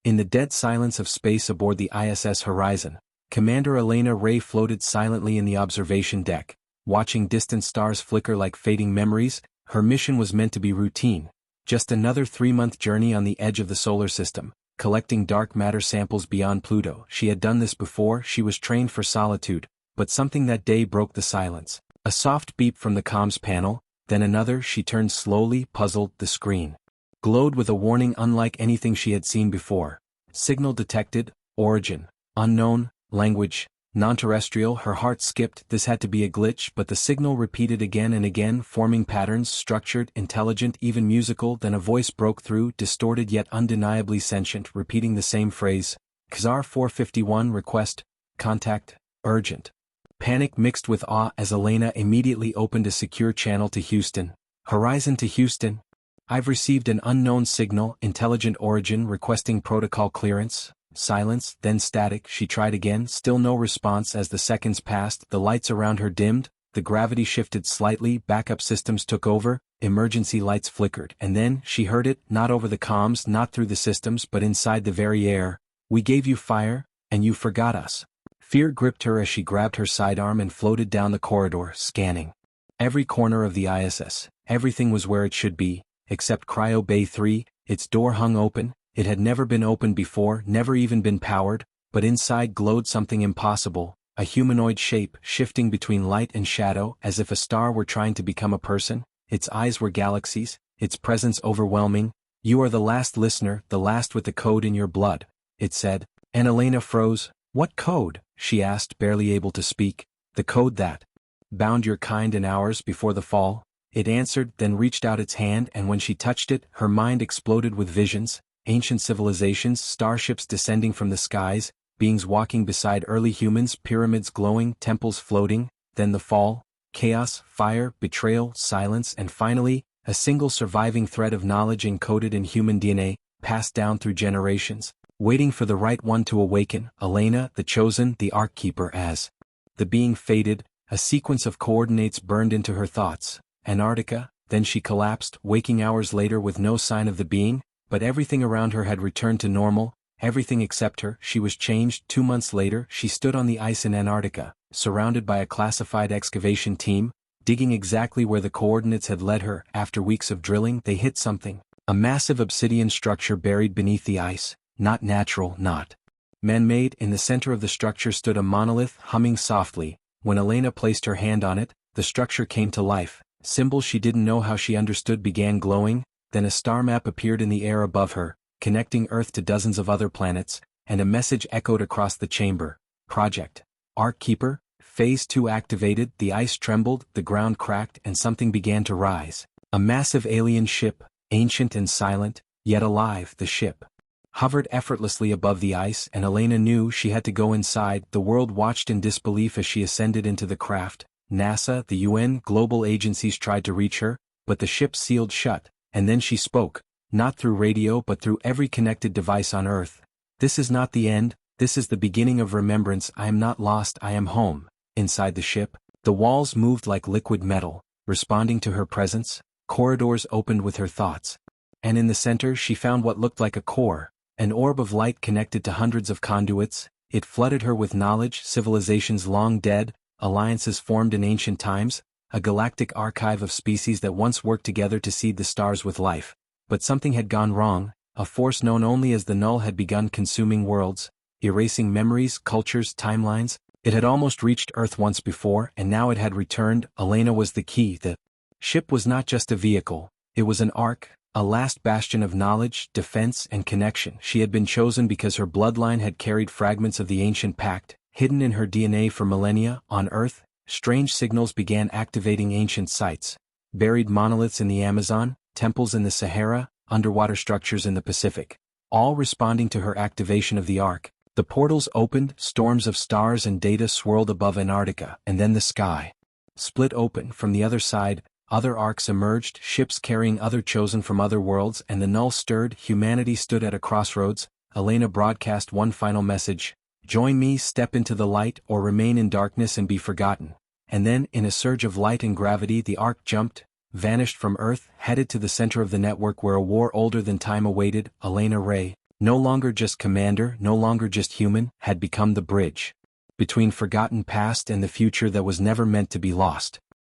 In the dead silence of space aboard the ISS Horizon, Commander Elena Ray floated silently in the observation deck, watching distant stars flicker like fading memories. Her mission was meant to be routine, just another 3-month journey on the edge of the solar system, collecting dark matter samples beyond Pluto. She had done this before, she was trained for solitude, but something that day broke the silence. A soft beep from the comms panel, then another. She turned slowly, puzzled. The screen glowed with a warning unlike anything she had seen before. Signal detected, origin unknown, language non-terrestrial. Her heart skipped. This had to be a glitch, but the signal repeated again and again, forming patterns, structured, intelligent, even musical. Then a voice broke through, distorted yet undeniably sentient, repeating the same phrase. Khazar 451 request, contact, urgent. Panic mixed with awe as Elena immediately opened a secure channel to Houston. Horizon to Houston. I've received an unknown signal, intelligent origin requesting protocol clearance. Silence, then static. She tried again, still no response. As the seconds passed, the lights around her dimmed, the gravity shifted slightly, backup systems took over, emergency lights flickered, and then, she heard it, not over the comms, not through the systems, but inside the very air. We gave you fire, and you forgot us. Fear gripped her as she grabbed her sidearm and floated down the corridor, scanning every corner of the ISS. Everything was where it should be, except Cryo Bay 3, its door hung open. It had never been opened before, never even been powered, but inside glowed something impossible, a humanoid shape shifting between light and shadow as if a star were trying to become a person. Its eyes were galaxies, its presence overwhelming. You are the last listener, the last with the code in your blood, it said. And Elena froze. What code? She asked, barely able to speak. The code that bound your kind in hours before the fall. It answered, then reached out its hand, and when she touched it, her mind exploded with visions. Ancient civilizations, starships descending from the skies, beings walking beside early humans, pyramids glowing, temples floating, then the fall, chaos, fire, betrayal, silence, and finally, a single surviving thread of knowledge encoded in human DNA, passed down through generations, waiting for the right one to awaken. Elena, the chosen, the Ark Keeper. As the being faded, a sequence of coordinates burned into her thoughts. Antarctica. Then she collapsed, waking hours later with no sign of the being. But everything around her had returned to normal, everything except her. She was changed. 2 months later, she stood on the ice in Antarctica, surrounded by a classified excavation team, digging exactly where the coordinates had led her. After weeks of drilling, they hit something, a massive obsidian structure buried beneath the ice, not natural, not man-made. In the center of the structure stood a monolith, humming softly. When Elena placed her hand on it, the structure came to life. Symbols she didn't know how she understood began glowing. Then a star map appeared in the air above her, connecting Earth to dozens of other planets, and a message echoed across the chamber. Project Ark Keeper, Phase 2 activated. The ice trembled, the ground cracked, and something began to rise. A massive alien ship, ancient and silent, yet alive. The ship hovered effortlessly above the ice, and Elena knew she had to go inside. The world watched in disbelief as she ascended into the craft. NASA, the UN, global agencies tried to reach her, but the ship sealed shut. And then she spoke, not through radio but through every connected device on Earth. This is not the end, this is the beginning of remembrance. I am not lost, I am home. Inside the ship, the walls moved like liquid metal, responding to her presence. Corridors opened with her thoughts. And in the center she found what looked like a core, an orb of light connected to hundreds of conduits. It flooded her with knowledge, civilizations long dead, alliances formed in ancient times, a galactic archive of species that once worked together to seed the stars with life. But something had gone wrong. A force known only as the Null had begun consuming worlds, erasing memories, cultures, timelines. It had almost reached Earth once before, and now it had returned. Elena was the key. The ship was not just a vehicle, it was an ark, a last bastion of knowledge, defense, and connection. She had been chosen because her bloodline had carried fragments of the ancient pact, hidden in her DNA for millennia. On Earth, strange signals began activating ancient sites, buried monoliths in the Amazon, temples in the Sahara, underwater structures in the Pacific, all responding to her activation of the Ark. The portals opened, storms of stars and data swirled above Antarctica, and then the sky split open. From the other side, other arcs emerged, ships carrying other chosen from other worlds, and the Null stirred. Humanity stood at a crossroads. Elena broadcast one final message: join me, step into the light, or remain in darkness and be forgotten. And then, in a surge of light and gravity, the Ark jumped, vanished from Earth, headed to the center of the network where a war older than time awaited. Elena Ray, No longer just commander, no longer just human, had become the bridge between forgotten past and the future that was never meant to be lost.